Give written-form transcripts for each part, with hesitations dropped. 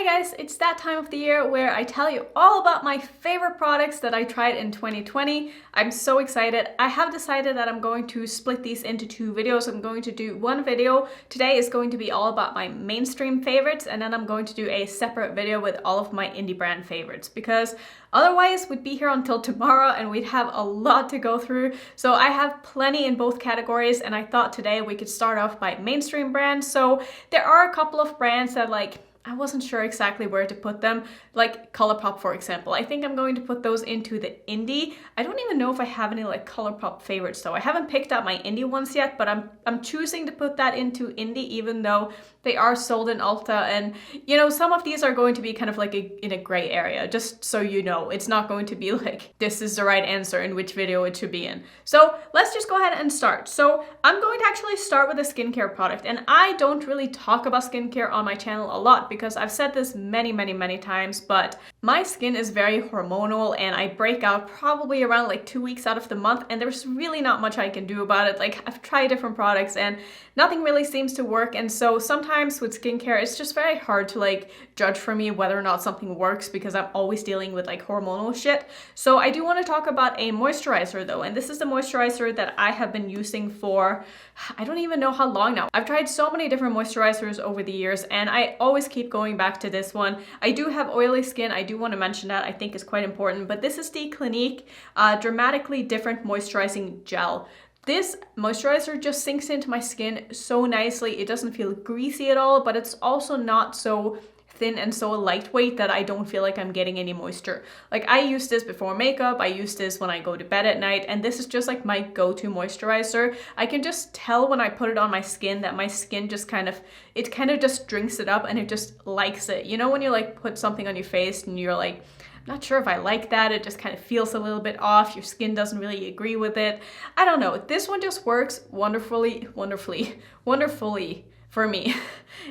guys, it's that time of the year where I tell you all about my favorite products that I tried in 2020. I'm so excited. I have decided that I'm going to split these into two videos. I'm going to do one video. Today is going to be all about my mainstream favorites, and then I'm going to do a separate video with all of my indie brand favorites, because otherwise we'd be here until tomorrow and we'd have a lot to go through. So I have plenty in both categories, and I thought today we could start off by mainstream brands. So there are a couple of brands that I wasn't sure exactly where to put them, like ColourPop, for example. I think I'm going to put those into the indie. I don't even know if I have any ColourPop favorites though. I haven't picked out my indie ones yet, but I'm choosing to put that into indie, even though they are sold in Ulta. And you know, some of these are going to be kind of in a gray area, just so you know. It's not going to be this is the right answer in which video it should be in. So let's just go ahead and start. So I'm going to actually start with a skincare product, and I don't really talk about skincare on my channel a lot because I've said this many times, but my skin is very hormonal and I break out probably around 2 weeks out of the month, and there's really not much I can do about it. I've tried different products and nothing really seems to work, and so sometimes with skincare it's just very hard to judge for me whether or not something works because I'm always dealing with hormonal shit. So I do want to talk about a moisturizer though, and this is the moisturizer that I have been using for I don't even know how long now. I've tried so many different moisturizers over the years and I always keep going back to this one. I do have oily skin, I do want to mention that, I think is quite important, but this is the Clinique Dramatically Different Moisturizing Gel. This moisturizer just sinks into my skin so nicely. It doesn't feel greasy at all, but it's also not so thin and so lightweight that I don't feel like I'm getting any moisture. I use this before makeup, I use this when I go to bed at night, and this is just my go-to moisturizer. I can just tell when I put it on my skin that my skin just kind of just drinks it up and it just likes it. You know when you put something on your face and you're not sure if I like that, it just kind of feels a little bit off, your skin doesn't really agree with it. I don't know, this one just works wonderfully for me.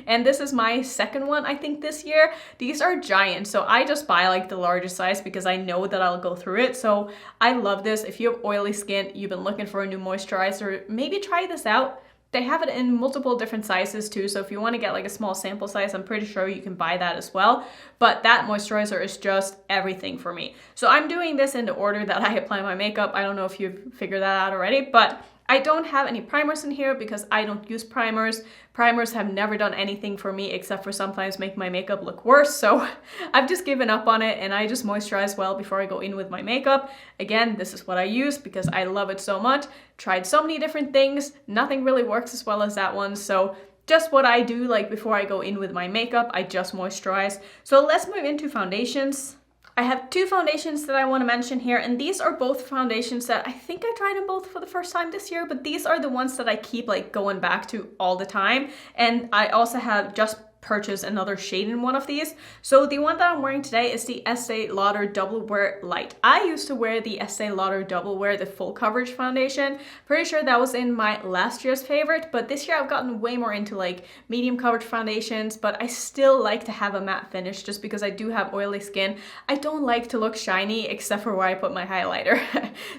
And this is my second one, I think, this year. These are giant, so I just buy the largest size because I know that I'll go through it. So I love this. If you have oily skin, you've been looking for a new moisturizer, maybe try this out. They have it in multiple different sizes too, so if you want to get a small sample size, I'm pretty sure you can buy that as well. But that moisturizer is just everything for me. So I'm doing this in the order that I apply my makeup. I don't know if you've figured that out already, but I don't have any primers in here because I don't use primers. Primers have never done anything for me except for sometimes make my makeup look worse. So I've just given up on it and I just moisturize well before I go in with my makeup. Again, this is what I use because I love it so much. Tried so many different things. Nothing really works as well as that one. So just what I do before I go in with my makeup, I just moisturize. So let's move into foundations. I have two foundations that I want to mention here, and these are both foundations that I think I tried them both for the first time this year, but these are the ones that I keep going back to all the time. And I also have just purchase another shade in one of these. So the one that I'm wearing today is the Estee Lauder Double Wear Light. I used to wear the Estee Lauder Double Wear, the full coverage foundation. Pretty sure that was in my last year's favorite, but this year I've gotten way more into medium coverage foundations, but I still like to have a matte finish just because I do have oily skin. I don't like to look shiny except for where I put my highlighter.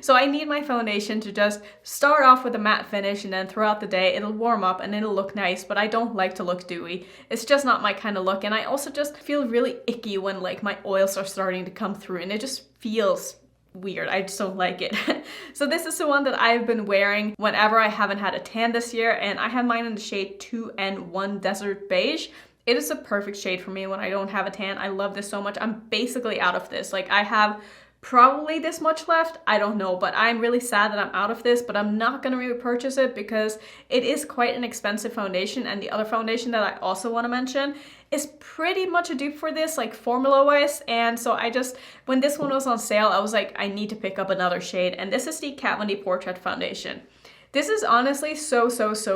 So I need my foundation to just start off with a matte finish, and then throughout the day it'll warm up and it'll look nice, but I don't like to look dewy. It's just not my kind of look, and I also just feel really icky when my oils are starting to come through, and it just feels weird. I just don't like it. So this is the one that I've been wearing whenever I haven't had a tan this year, and I have mine in the shade 2N1 Desert Beige. It is a perfect shade for me when I don't have a tan. I love this so much. I'm basically out of this. I have probably this much left, I don't know, but I'm really sad that I'm out of this, but I'm not gonna repurchase it because it is quite an expensive foundation. And the other foundation that I also want to mention is pretty much a dupe for this, formula wise, and so when this one was on sale, I was I need to pick up another shade, and this is the Kat Von D Portrait Foundation. This is honestly so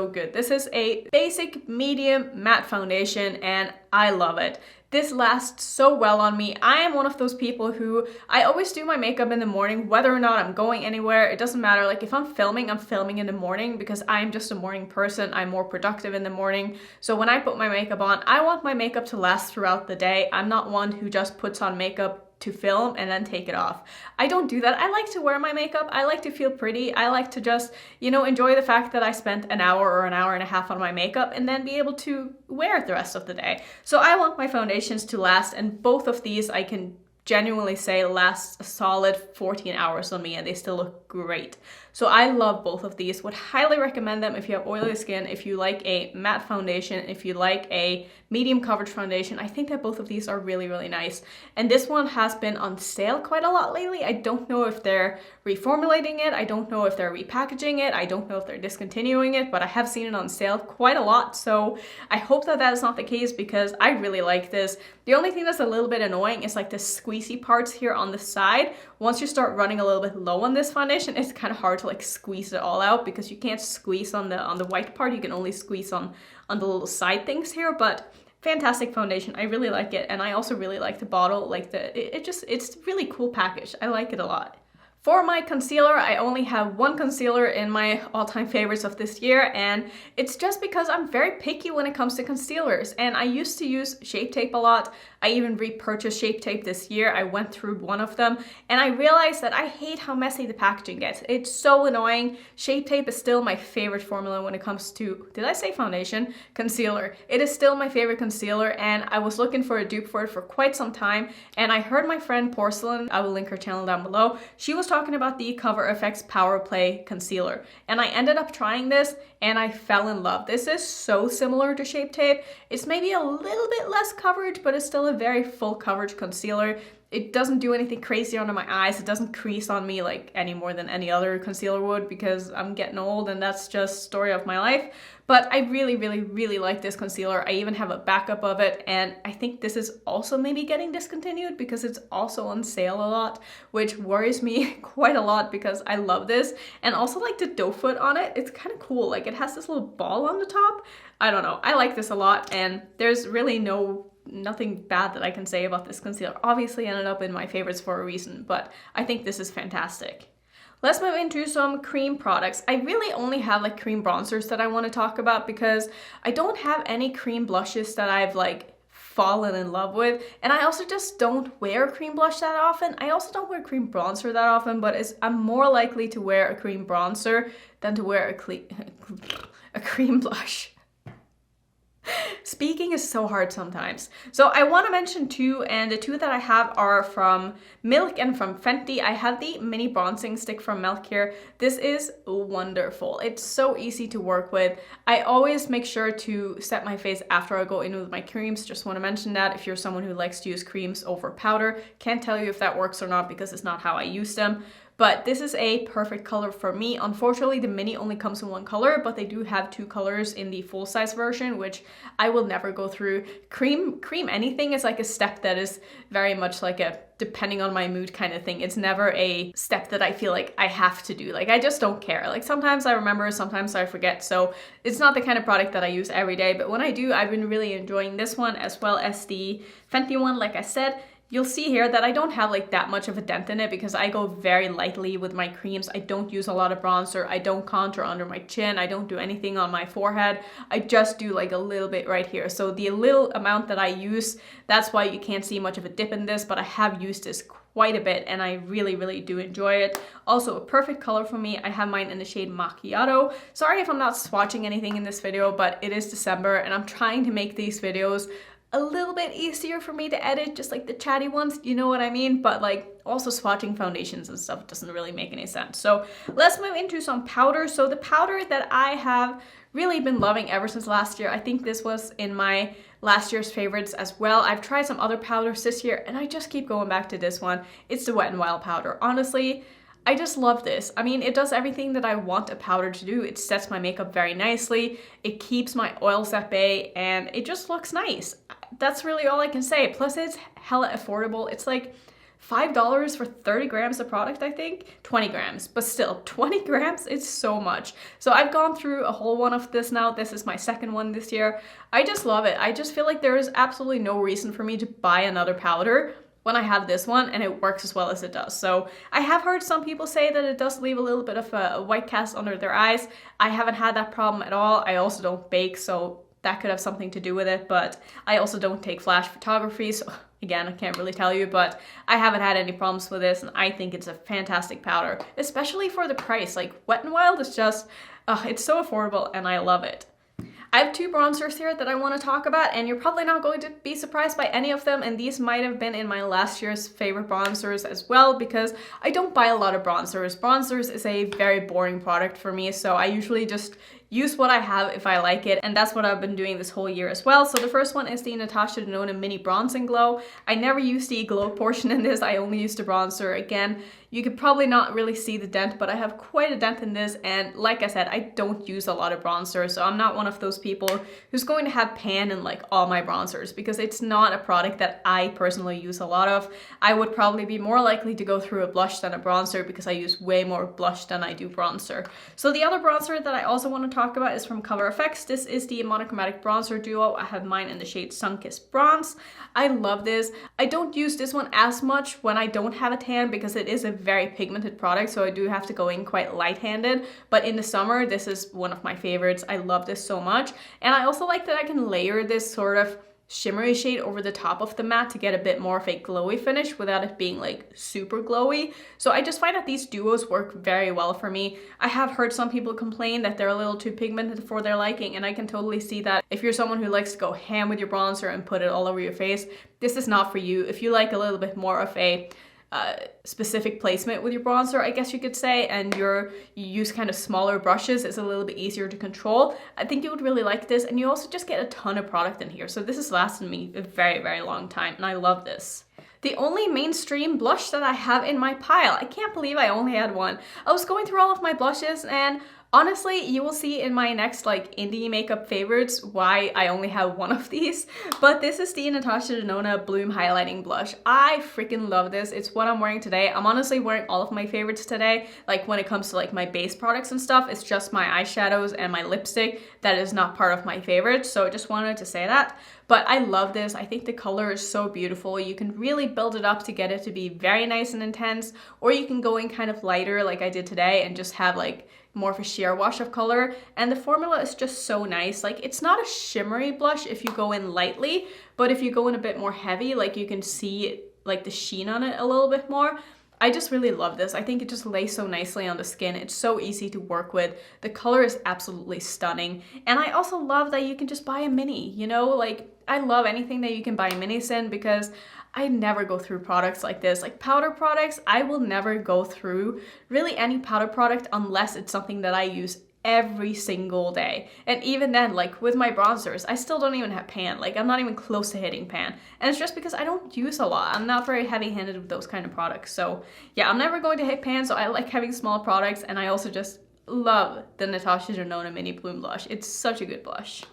good. This is a basic medium matte foundation and I love it. This lasts so well on me. I am one of those people who, I always do my makeup in the morning, whether or not I'm going anywhere. It doesn't matter. If I'm filming in the morning because I'm just a morning person. I'm more productive in the morning. So when I put my makeup on, I want my makeup to last throughout the day. I'm not one who just puts on makeup to film and then take it off. I don't do that. I like to wear my makeup. I like to feel pretty. I like to just, enjoy the fact that I spent an hour or an hour and a half on my makeup and then be able to wear it the rest of the day. So I want my foundations to last, and both of these I can genuinely say last a solid 14 hours on me and they still look great. So I love both of these, would highly recommend them if you have oily skin, if you like a matte foundation, if you like a medium coverage foundation. I think that both of these are really, really nice. And this one has been on sale quite a lot lately. I don't know if they're reformulating it, I don't know if they're repackaging it, I don't know if they're discontinuing it, but I have seen it on sale quite a lot. So I hope that that is not the case because I really like this. The only thing that's a little bit annoying is like the squeezy parts here on the side. Once you start running a little bit low on this foundation, it's kind of hard to like squeeze it all out because you can't squeeze on the white part. You can only squeeze on the little side things here, but fantastic foundation. I really like it, and I also really like the bottle. Like it's a really cool package. I like it a lot. For my concealer, I only have one concealer in my all-time favorites of this year, and it's just because I'm very picky when it comes to concealers, and I used to use Shape Tape a lot. I even repurchased Shape Tape this year. I went through one of them, and I realized that I hate how messy the packaging gets. It's so annoying. Shape Tape is still my favorite formula when it comes to, did I say foundation? Concealer. It is still my favorite concealer, and I was looking for a dupe for it for quite some time, and I heard my friend Porcelain, I will link her channel down below, she was talking about the Cover FX Power Play Concealer, and I ended up trying this and I fell in love. This is so similar to Shape Tape. It's maybe a little bit less coverage, but it's still a very full coverage concealer. It doesn't do anything crazy under my eyes. It doesn't crease on me like any more than any other concealer would because I'm getting old and that's just story of my life. But I really, really, really like this concealer. I even have a backup of it, and I think this is also maybe getting discontinued because it's also on sale a lot, which worries me quite a lot because I love this. And also like the doe foot on it, it's kind of cool. Like it has this little ball on the top. I don't know. I like this a lot, and there's really nothing bad that I can say about this concealer. Obviously ended up in my favorites for a reason, but I think this is fantastic. Let's move into some cream products. I really only have like cream bronzers that I want to talk about because I don't have any cream blushes that I've like fallen in love with, and I also just don't wear cream blush that often. I also don't wear cream bronzer that often, but I'm more likely to wear a cream bronzer than to wear a cream blush. Speaking is so hard sometimes. So I want to mention two, and the two that I have are from Milk and from Fenty. I have the mini bronzing stick from Milk here. This is wonderful. It's so easy to work with. I always make sure to set my face after I go in with my creams. Just want to mention that if you're someone who likes to use creams over powder. Can't tell you if that works or not because it's not how I use them. But this is a perfect color for me. Unfortunately, the mini only comes in one color, but they do have two colors in the full-size version, which I will never go through. Cream anything is like a step that is very much like a depending on my mood kind of thing. It's never a step that I feel like I have to do. Like I just don't care. Like sometimes I remember, sometimes I forget. So it's not the kind of product that I use every day, but when I do, I've been really enjoying this one as well as the Fenty one, like I said. You'll see here that I don't have like that much of a dent in it because I go very lightly with my creams. I don't use a lot of bronzer. I don't contour under my chin. I don't do anything on my forehead. I just do like a little bit right here. So the little amount that I use, that's why you can't see much of a dip in this, but I have used this quite a bit and I really, really do enjoy it. Also a perfect color for me. I have mine in the shade Macchiato. Sorry if I'm not swatching anything in this video, but it is December and I'm trying to make these videos a little bit easier for me to edit, just like the chatty ones, you know what I mean? But like also swatching foundations and stuff doesn't really make any sense. So let's move into some powder. So the powder that I have really been loving ever since last year, I think this was in my last year's favorites as well. I've tried some other powders this year and I just keep going back to this one. It's the Wet n Wild powder. Honestly, I just love this. I mean, it does everything that I want a powder to do. It sets my makeup very nicely. It keeps my oils at bay and it just looks nice. That's really all I can say. Plus it's hella affordable. It's like $5 for 30 grams of product, I think. 20 grams, but still 20 grams, it's so much. So I've gone through a whole one of this now. This is my second one this year. I just love it. I just feel like there is absolutely no reason for me to buy another powder when I have this one and it works as well as it does. So I have heard some people say that it does leave a little bit of a white cast under their eyes. I haven't had that problem at all. I also don't bake, so that could have something to do with it, but I also don't take flash photography, so again, I can't really tell you, but I haven't had any problems with this, and I think it's a fantastic powder, especially for the price. Like, Wet n Wild is just, it's so affordable, and I love it. I have two bronzers here that I want to talk about, and you're probably not going to be surprised by any of them, and these might have been in my last year's favorite bronzers as well, because I don't buy a lot of bronzers. Bronzers is a very boring product for me, so I usually just use what I have if I like it, and that's what I've been doing this whole year as well. So the first one is the Natasha Denona Mini Bronze and Glow. I never use the glow portion in this, I only use the bronzer. Again, you could probably not really see the dent, but I have quite a dent in this, and like I said, I don't use a lot of bronzer, so I'm not one of those people who's going to have pan in like all my bronzers, because it's not a product that I personally use a lot of. I would probably be more likely to go through a blush than a bronzer, because I use way more blush than I do bronzer. So the other bronzer that I also want to talk about is from Color Effects. This is the monochromatic bronzer duo. I have mine in the shade Sunkissed Bronze. I love this. I don't use this one as much when I don't have a tan, because it is a very pigmented product, so I do have to go in quite light-handed, but in the summer this is one of my favorites. I love this so much, and I also like that I can layer this sort of shimmery shade over the top of the matte to get a bit more of a glowy finish without it being like super glowy. So I just find that these duos work very well for me. I have heard some people complain that they're a little too pigmented for their liking, and I can totally see that. If you're someone who likes to go ham with your bronzer and put it all over your face, this is not for you. If you like a little bit more of a specific placement with your bronzer, I guess you could say, and you use kind of smaller brushes, it's a little bit easier to control, I think you would really like this. And you also just get a ton of product in here, so this has lasted me a very, very long time, and I love this. The only mainstream blush that I have in my pile, I can't believe I only had one. I was going through all of my blushes, and honestly, you will see in my next like indie makeup favorites why I only have one of these, but this is the Natasha Denona Bloom Highlighting Blush. I freaking love this. It's what I'm wearing today. I'm honestly wearing all of my favorites today. Like when it comes to like my base products and stuff, it's just my eyeshadows and my lipstick that is not part of my favorites, so I just wanted to say that. But I love this. I think the color is so beautiful. You can really build it up to get it to be very nice and intense, or you can go in kind of lighter like I did today and just have like more of a sheer wash of color, and the formula is just so nice. Like, it's not a shimmery blush if you go in lightly, but if you go in a bit more heavy, like you can see like the sheen on it a little bit more. I just really love this. I think it just lays so nicely on the skin. It's so easy to work with. The color is absolutely stunning, and I also love that you can just buy a mini, you know, like I love anything that you can buy minis in, because I never go through products like this. Like powder products, I will never go through really any powder product unless it's something that I use every single day. And even then, like with my bronzers, I still don't even have pan. Like I'm not even close to hitting pan. And it's just because I don't use a lot. I'm not very heavy-handed with those kind of products. So yeah, I'm never going to hit pan, so I like having small products, and I also just love the Natasha Denona Mini Bloom Blush. It's such a good blush.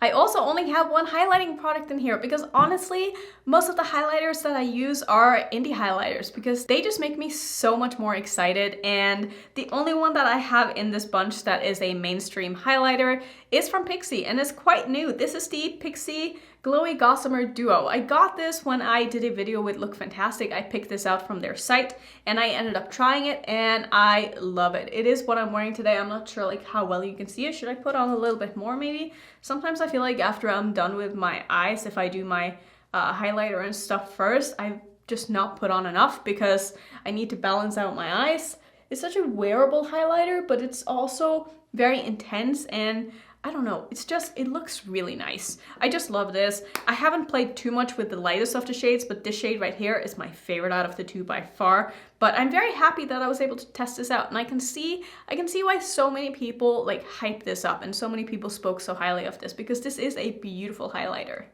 I also only have one highlighting product in here, because honestly, most of the highlighters that I use are indie highlighters, because they just make me so much more excited. And the only one that I have in this bunch that is a mainstream highlighter is from Pixi, and it's quite new. This is the Pixi Glowy Gossamer Duo. I got this when I did a video with Look Fantastic. I picked this out from their site, and I ended up trying it, and I love it. It is what I'm wearing today. I'm not sure like how well you can see it. Should I put on a little bit more maybe? Sometimes I feel like after I'm done with my eyes, if I do my highlighter and stuff first, I've just not put on enough, because I need to balance out my eyes. It's such a wearable highlighter, but it's also very intense, and I don't know, it's just, it looks really nice. I just love this. I haven't played too much with the lightest of the shades, but this shade right here is my favorite out of the two by far. But I'm very happy that I was able to test this out, and I can see why so many people like hype this up, and so many people spoke so highly of this, because this is a beautiful highlighter.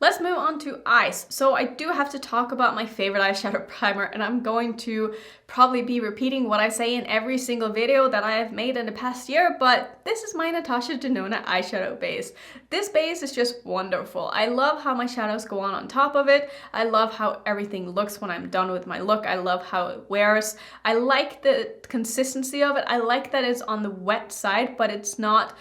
Let's move on to eyes. So I do have to talk about my favorite eyeshadow primer, and I'm going to probably be repeating what I say in every single video that I have made in the past year, but this is my Natasha Denona eyeshadow base. This base is just wonderful. I love how my shadows go on top of it. I love how everything looks when I'm done with my look. I love how it wears. I like the consistency of it. I like that it's on the wet side, but it's not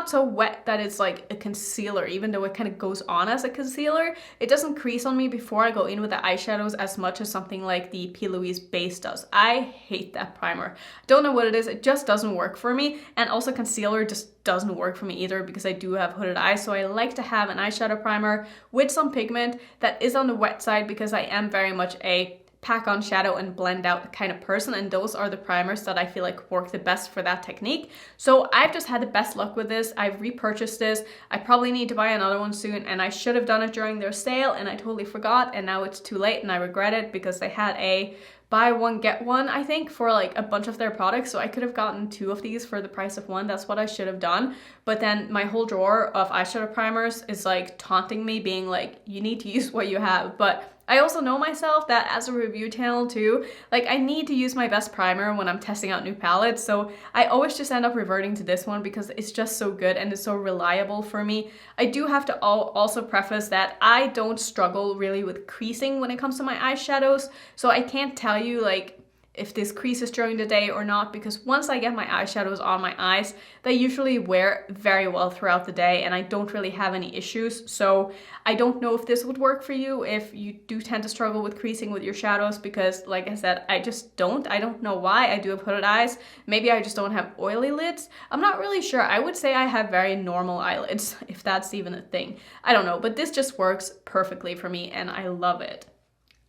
so wet that it's like a concealer, even though it kind of goes on as a concealer. It doesn't crease on me before I go in with the eyeshadows as much as something like the P. Louise base does. I hate that primer. Don't know what it is, it just doesn't work for me. And also concealer just doesn't work for me either, because I do have hooded eyes, so I like to have an eyeshadow primer with some pigment that is on the wet side, because I am very much a pack on shadow and blend out kind of person, and those are the primers that I feel like work the best for that technique. So I've just had the best luck with this. I've repurchased this. I probably need to buy another one soon, and I should have done it during their sale and I totally forgot, and now it's too late and I regret it because they had a buy one get one, I think, for like a bunch of their products. So I could have gotten 2 of these for the price of one. That's what I should have done. But then my whole drawer of eyeshadow primers is like taunting me, being like, you need to use what you have. But I also know myself that as a review channel too, like I need to use my best primer when I'm testing out new palettes. So I always just end up reverting to this one because it's just so good and it's so reliable for me. I do have to also preface that I don't struggle really with creasing when it comes to my eyeshadows. So I can't tell you like if this creases during the day or not, because once I get my eyeshadows on my eyes, they usually wear very well throughout the day and I don't really have any issues. So I don't know if this would work for you if you do tend to struggle with creasing with your shadows, because like I said, I just don't. I don't know why. I do have hooded eyes. Maybe I just don't have oily lids. I'm not really sure. I would say I have very normal eyelids, if that's even a thing. I don't know, but this just works perfectly for me and I love it.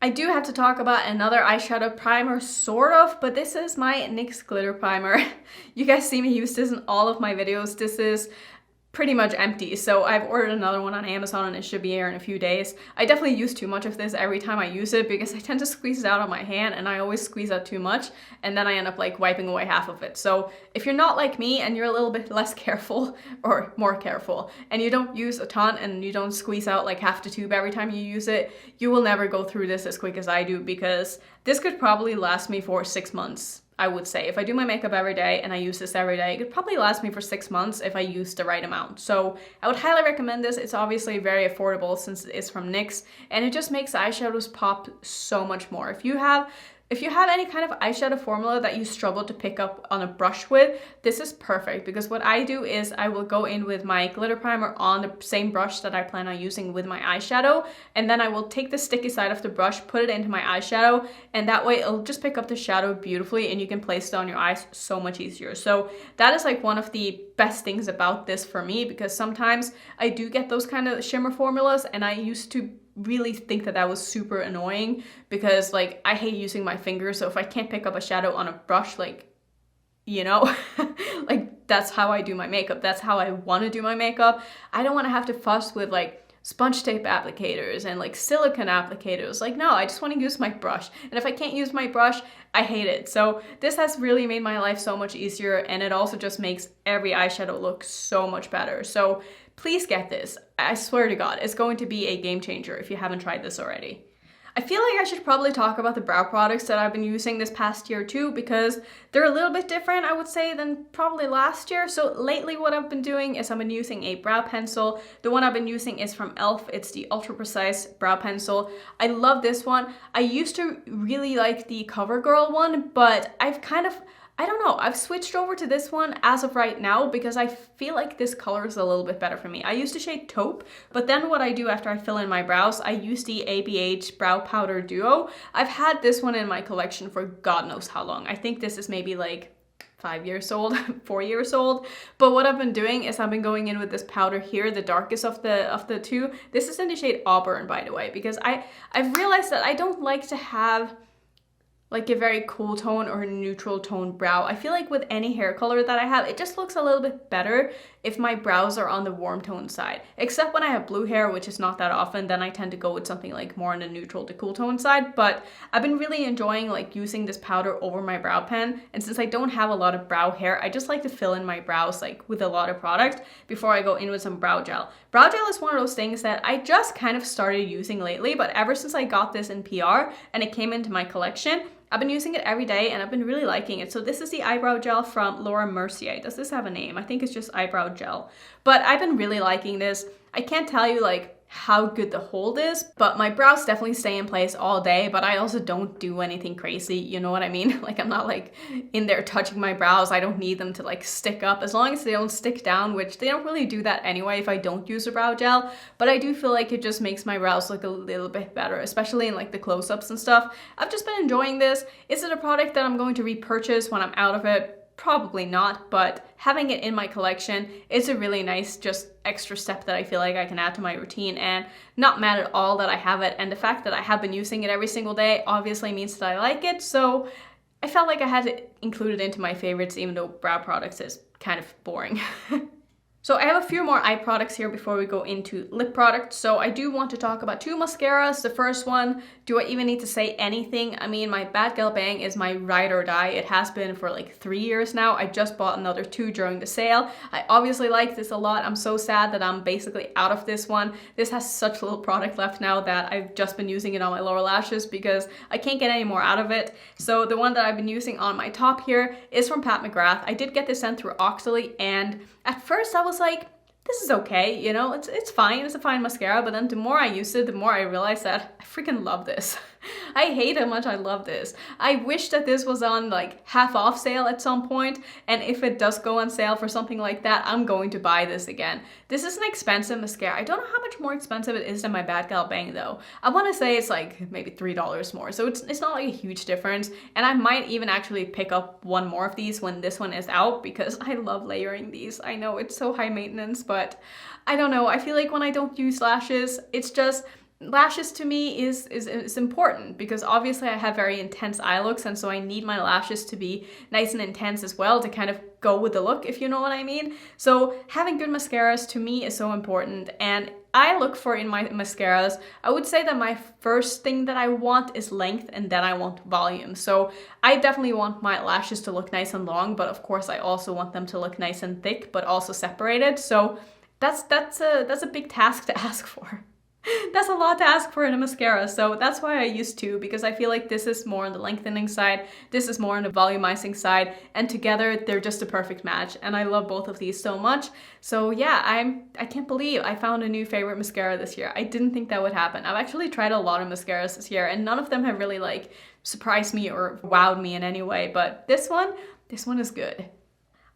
I do have to talk about another eyeshadow primer, sort of, but this is my NYX glitter primer. You guys see me use this in all of my videos. This is pretty much empty, so I've ordered another one on Amazon and it should be here in a few days. I definitely use too much of this every time I use it because I tend to squeeze it out on my hand and I always squeeze out too much and then I end up like wiping away half of it. So if you're not like me and you're a little bit less careful or more careful and you don't use a ton and you don't squeeze out like half the tube every time you use it, you will never go through this as quick as I do, because this could probably last me for 6 months. I would say if I do my makeup every day and I use this every day, it could probably last me for 6 months if I use the right amount. So I would highly recommend this. It's obviously very affordable since it is from NYX and it just makes eyeshadows pop so much more. If you have any kind of eyeshadow formula that you struggle to pick up on a brush with, this is perfect, because what I do is I will go in with my glitter primer on the same brush that I plan on using with my eyeshadow, and then I will take the sticky side of the brush, put it into my eyeshadow, and that way it'll just pick up the shadow beautifully and you can place it on your eyes so much easier. So that is like one of the best things about this for me, because sometimes I do get those kind of shimmer formulas and I used to really think that that was super annoying because like I hate using my fingers. So if I can't pick up a shadow on a brush, like, you know, like that's how I do my makeup. That's how I want to do my makeup. I don't want to have to fuss with like sponge tape applicators and like silicone applicators. Like, no, I just want to use my brush. And if I can't use my brush, I hate it. So this has really made my life so much easier, and it also just makes every eyeshadow look so much better. So please get this. I swear to God, it's going to be a game changer if you haven't tried this already. I feel like I should probably talk about the brow products that I've been using this past year too, because they're a little bit different, I would say, than probably last year. So lately what I've been doing is I've been using a brow pencil. The one I've been using is from e.l.f. It's the Ultra Precise Brow Pencil. I love this one. I used to really like the CoverGirl one, but I don't know, I've switched over to this one as of right now because I feel like this color is a little bit better for me. I used to shade taupe, but then what I do after I fill in my brows, I use the ABH Brow Powder Duo. I've had this one in my collection for God knows how long. I think this is maybe like 5 years old, 4 years old. But what I've been doing is I've been going in with this powder here, the darkest of the two. This is in the shade Auburn, by the way, because I've realized that I don't like to have like a very cool tone or a neutral tone brow. I feel like with any hair color that I have, it just looks a little bit better if my brows are on the warm tone side. Except when I have blue hair, which is not that often, then I tend to go with something like more on the neutral to cool tone side. But I've been really enjoying like using this powder over my brow pen. And since I don't have a lot of brow hair, I just like to fill in my brows like with a lot of product before I go in with some brow gel. Brow gel is one of those things that I just kind of started using lately, but ever since I got this in PR and it came into my collection, I've been using it every day and I've been really liking it. So this is the eyebrow gel from Laura Mercier. Does this have a name? I think it's just eyebrow gel. But I've been really liking this. I can't tell you like how good the hold is, but my brows definitely stay in place all day, but I also don't do anything crazy, you know what I mean? Like I'm not like in there touching my brows. I don't need them to like stick up, as long as they don't stick down, which they don't really do that anyway if I don't use a brow gel, but I do feel like it just makes my brows look a little bit better, especially in like the close-ups and stuff. I've just been enjoying this. Is it a product that I'm going to repurchase when I'm out of it? Probably not, but having it in my collection is a really nice just extra step that I feel like I can add to my routine, and not mad at all that I have it. And the fact that I have been using it every single day obviously means that I like it, so I felt like I had to include it into my favorites, even though brow products is kind of boring. So I have a few more eye products here before we go into lip products. So I do want to talk about 2 mascaras. The first one, do I even need to say anything? I mean, my Bad Gal Bang is my ride or die. It has been for like 3 years now. I just bought another 2 during the sale. I obviously like this a lot. I'm so sad that I'm basically out of this one. This has such little product left now that I've just been using it on my lower lashes because I can't get any more out of it. So the one that I've been using on my top here is from Pat McGrath. I did get this sent through Oxley, and at first I was like, this is okay, you know, it's fine, it's a fine mascara, but then the more I use it, the more I realize that I freaking love this. I hate how much I love this. I wish that this was on like half off sale at some point, and if it does go on sale for something like that, I'm going to buy this again. This is an expensive mascara. I don't know how much more expensive it is than my Bad Gal Bang though. I want to say it's like maybe $3 more, so it's not like a huge difference, and I might even actually pick up one more of these when this one is out because I love layering these. I know it's so high maintenance, but I don't know. I feel like when I don't use lashes, it's just lashes to me is important because obviously I have very intense eye looks, and so I need my lashes to be nice and intense as well to kind of go with the look, if you know what I mean. So having good mascaras to me is so important, and I look for in my mascaras, I would say that my first thing that I want is length, and then I want volume. So I definitely want my lashes to look nice and long, but of course I also want them to look nice and thick, but also separated. So that's a big task to ask for. That's a lot to ask for in a mascara, so that's why I use 2, because I feel like this is more on the lengthening side, this is more on the volumizing side, and together they're just a perfect match, and I love both of these so much. So yeah, I can't believe I found a new favorite mascara this year. I didn't think that would happen. I've actually tried a lot of mascaras this year, and none of them have really like surprised me or wowed me in any way, but this one is good.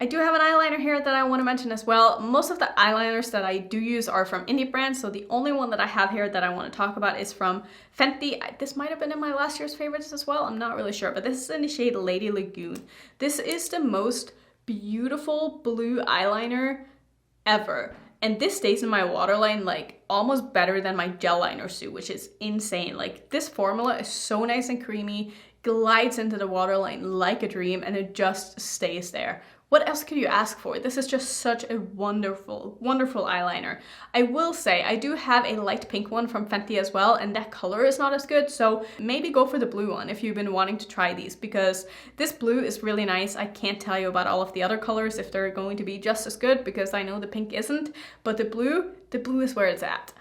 I do have an eyeliner here that I want to mention as well. Most of the eyeliners that I do use are from indie brands, so the only one that I have here that I want to talk about is from Fenty. This might have been in my last year's favorites as well, I'm not really sure, but this is in the shade Lady Lagoon. This is the most beautiful blue eyeliner ever. And this stays in my waterline like almost better than my gel liners do, which is insane. Like this formula is so nice and creamy, glides into the waterline like a dream, and it just stays there. What else could you ask for? This is just such a wonderful, wonderful eyeliner. I will say I do have a light pink one from Fenty as well, and that color is not as good, so maybe go for the blue one if you've been wanting to try these, because this blue is really nice. I can't tell you about all of the other colors if they're going to be just as good, because I know the pink isn't, but the blue is where it's at.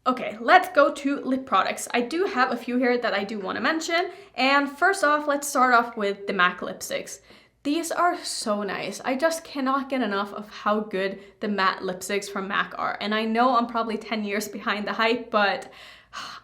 Okay, let's go to lip products. I do have a few here that I do want to mention, and first off, let's start off with the MAC lipsticks. These are so nice. I just cannot get enough of how good the matte lipsticks from MAC are. And I know I'm probably 10 years behind the hype, but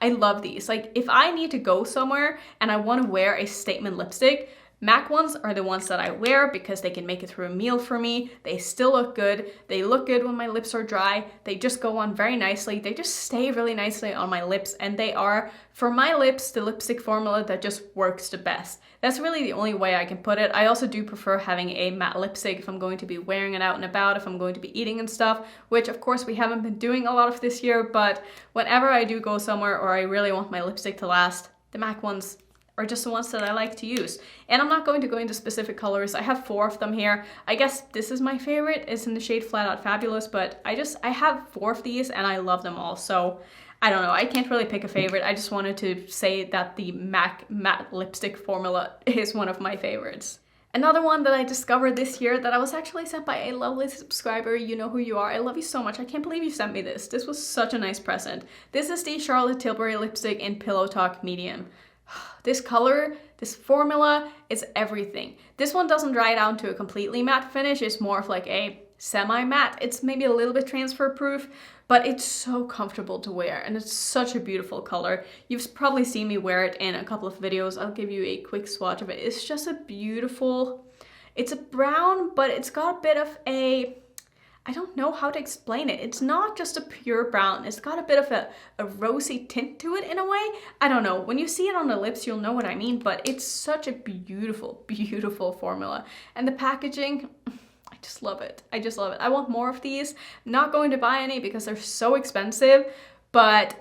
I love these. Like if I need to go somewhere and I want to wear a statement lipstick, MAC ones are the ones that I wear because they can make it through a meal for me. They still look good. They look good when my lips are dry. They just go on very nicely. They just stay really nicely on my lips, and they are, for my lips, the lipstick formula that just works the best. That's really the only way I can put it. I also do prefer having a matte lipstick if I'm going to be wearing it out and about, if I'm going to be eating and stuff, which of course we haven't been doing a lot of this year, but whenever I do go somewhere or I really want my lipstick to last, the MAC ones are just the ones that I like to use. And I'm not going to go into specific colors. I have 4 of them here. I guess this is my favorite. It's in the shade Flat Out Fabulous, but I have 4 of these and I love them all. So I don't know, I can't really pick a favorite. I just wanted to say that the MAC matte lipstick formula is one of my favorites. Another one that I discovered this year that I was actually sent by a lovely subscriber. You know who you are. I love you so much. I can't believe you sent me this. This was such a nice present. This is the Charlotte Tilbury lipstick in Pillow Talk Medium. This color, this formula is everything. This one doesn't dry down to a completely matte finish. It's more of like a semi-matte. It's maybe a little bit transfer proof, but it's so comfortable to wear and it's such a beautiful color. You've probably seen me wear it in a couple of videos. I'll give you a quick swatch of it. It's just a beautiful, it's a brown, but it's got a bit of a, I don't know how to explain it. It's not just a pure brown. It's got a bit of a rosy tint to it in a way. I don't know. When you see it on the lips, you'll know what I mean, but it's such a beautiful, beautiful formula. And the packaging, I just love it. I just love it. I want more of these. Not going to buy any because they're so expensive, but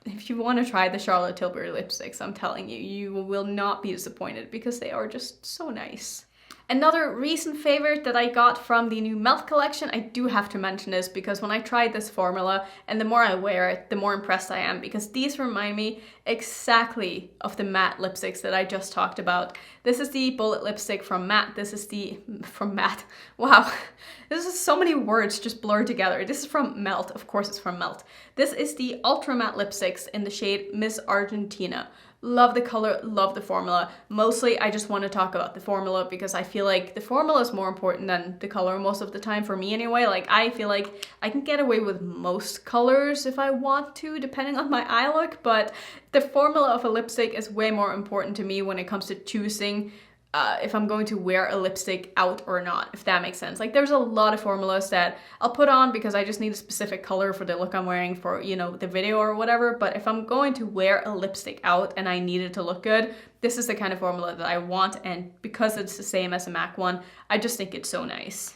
if you want to try the Charlotte Tilbury lipsticks, I'm telling you, you will not be disappointed because they are just so nice. Another recent favorite that I got from the new Melt collection, I do have to mention this because when I tried this formula and the more I wear it, the more impressed I am because these remind me exactly of the matte lipsticks that I just talked about. This is the Bullet lipstick from Matte. This is the, from Matte, wow. This is so many words just blurred together. This is from Melt, of course it's from Melt. This is the Ultra Matte lipsticks in the shade Miss Argentina. Love the color, love the formula. Mostly, I just want to talk about the formula because I feel like the formula is more important than the color most of the time for me anyway. Like, I feel like I can get away with most colors if I want to, depending on my eye look, but the formula of a lipstick is way more important to me when it comes to choosing if I'm going to wear a lipstick out or not, if that makes sense. Like, there's a lot of formulas that I'll put on because I just need a specific color for the look I'm wearing for, you know, the video or whatever. But if I'm going to wear a lipstick out and I need it to look good, this is the kind of formula that I want. And because it's the same as a MAC one, I just think it's so nice.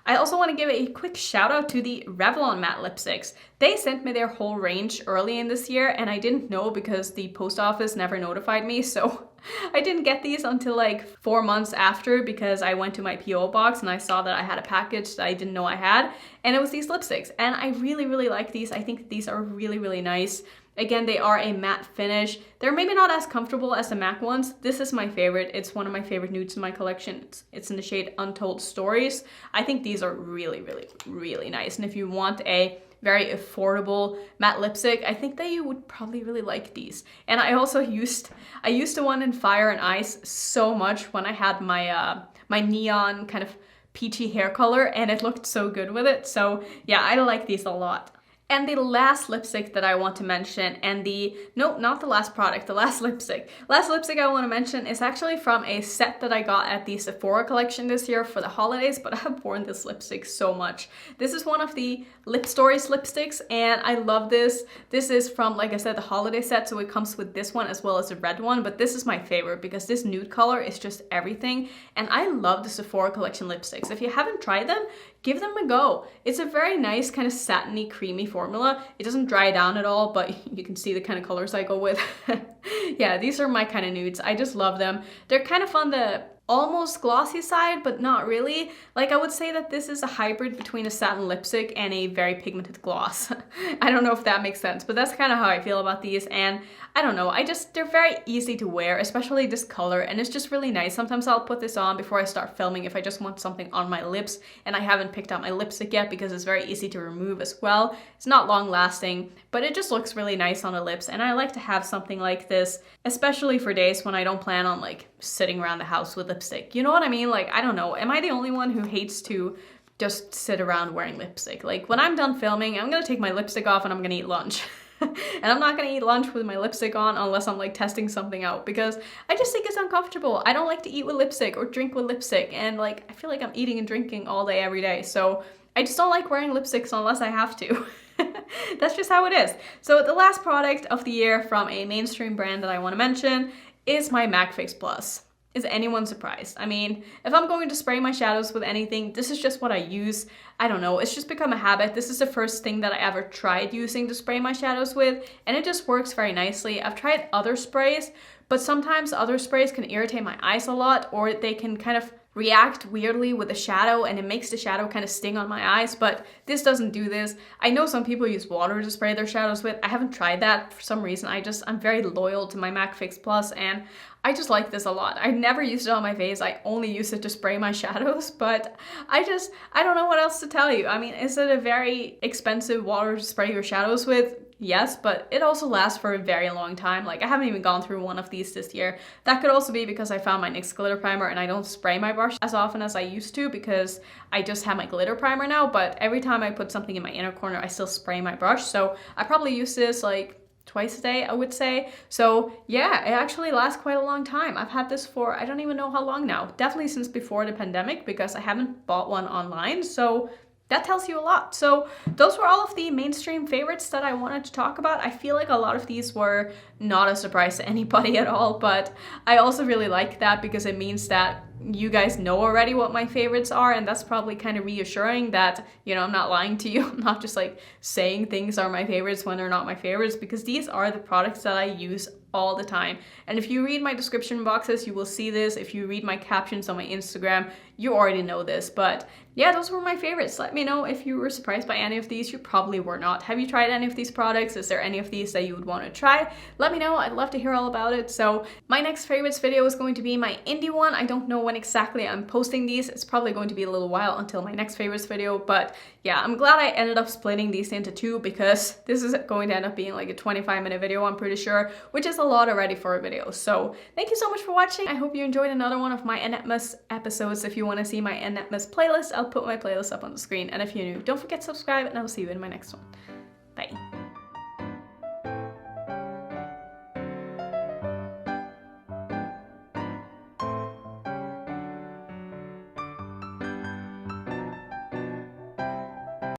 I also want to give a quick shout out to the Revlon matte lipsticks. They sent me their whole range early in this year and I didn't know because the post office never notified me, so I didn't get these until like 4 months after because I went to my P.O Box and I saw that I had a package that I didn't know I had, and it was these lipsticks. And I really, really like these. I think these are really, really nice. Again, they are a matte finish. They're maybe not as comfortable as the MAC ones. This is my favorite. It's one of my favorite nudes in my collection. It's in the shade Untold Stories. I think these are really, really, really nice. And if you want a very affordable matte lipstick, I think that you would probably really like these. And I also used the one in Fire and Ice so much when I had my my neon kind of peachy hair color, and it looked so good with it. So yeah, I like these a lot. And the last lipstick that I want to mention, and no, not the last product, the last lipstick. Last lipstick I want to mention is actually from a set that I got at the Sephora collection this year for the holidays, but I have worn this lipstick so much. This is one of the Lip Stories lipsticks, and I love this. This is from, like I said, the holiday set, so it comes with this one as well as the red one, but this is my favorite because this nude color is just everything, and I love the Sephora collection lipsticks. If you haven't tried them, give them a go. It's a very nice kind of satiny, creamy formula. It doesn't dry down at all, but you can see the kind of colors I go with. Yeah, these are my kind of nudes. I just love them. They're kind of on the almost glossy side, but not really. Like, I would say that this is a hybrid between a satin lipstick and a very pigmented gloss. I don't know if that makes sense, but that's kind of how I feel about these. And I don't know, they're very easy to wear, especially this color, and it's just really nice. Sometimes I'll put this on before I start filming if I just want something on my lips and I haven't picked out my lipstick yet because it's very easy to remove as well. It's not long lasting, but it just looks really nice on the lips, and I like to have something like this, especially for days when I don't plan on like sitting around the house with lipstick. You know what I mean? Like, I don't know, am I the only one who hates to just sit around wearing lipstick? Like, when I'm done filming, I'm gonna take my lipstick off and I'm gonna eat lunch. And I'm not gonna eat lunch with my lipstick on unless I'm like testing something out because I just think it's uncomfortable. I don't like to eat with lipstick or drink with lipstick, and like, I feel like I'm eating and drinking all day every day, so I just don't like wearing lipsticks unless I have to. That's just how it is. So the last product of the year from a mainstream brand that I want to mention is my MAC Fix Plus. Is anyone surprised? I mean, if I'm going to spray my shadows with anything, this is just what I use. I don't know, it's just become a habit. This is the first thing that I ever tried using to spray my shadows with, and it just works very nicely. I've tried other sprays, but sometimes other sprays can irritate my eyes a lot, or they can kind of react weirdly with the shadow and it makes the shadow kind of sting on my eyes, but this doesn't do this. I know some people use water to spray their shadows with. I haven't tried that for some reason. I'm very loyal to my MAC Fix Plus, and I just like this a lot. I never used it on my face. I only use it to spray my shadows, but I don't know what else to tell you. I mean, is it a very expensive water to spray your shadows with? Yes, but it also lasts for a very long time. Like, I haven't even gone through one of these this year. That could also be because I found my NYX glitter primer and I don't spray my brush as often as I used to because I just have my glitter primer now, but every time I put something in my inner corner, I still spray my brush. So I probably use this like twice a day, I would say. So yeah, it actually lasts quite a long time. I've had this for, I don't even know how long now. Definitely since before the pandemic because I haven't bought one online. So that tells you a lot. So those were all of the mainstream favorites that I wanted to talk about. I feel like a lot of these were not a surprise to anybody at all, but I also really like that because it means that you guys know already what my favorites are, and that's probably kind of reassuring that, you know, I'm not lying to you. I'm not just like saying things are my favorites when they're not my favorites, because these are the products that I use all the time. And if you read my description boxes, you will see this. If you read my captions on my Instagram, you already know this. But yeah, those were my favorites. Let me know if you were surprised by any of these. You probably were not. Have you tried any of these products? Is there any of these that you would want to try? Let me know. I'd love to hear all about it. So my next favorites video is going to be my indie one. I don't know when exactly I'm posting these. It's probably going to be a little while until my next favorites video. But yeah, I'm glad I ended up splitting these into two, because this is going to end up being like a 25-minute video, I'm pretty sure, which is a lot already for a video. So thank you so much for watching. I hope you enjoyed another one of my Annettemas episodes. If you want to see my Annettemas playlist, I'll put my playlist up on the screen. And if you're new, don't forget to subscribe, and I will see you in my next one. Bye.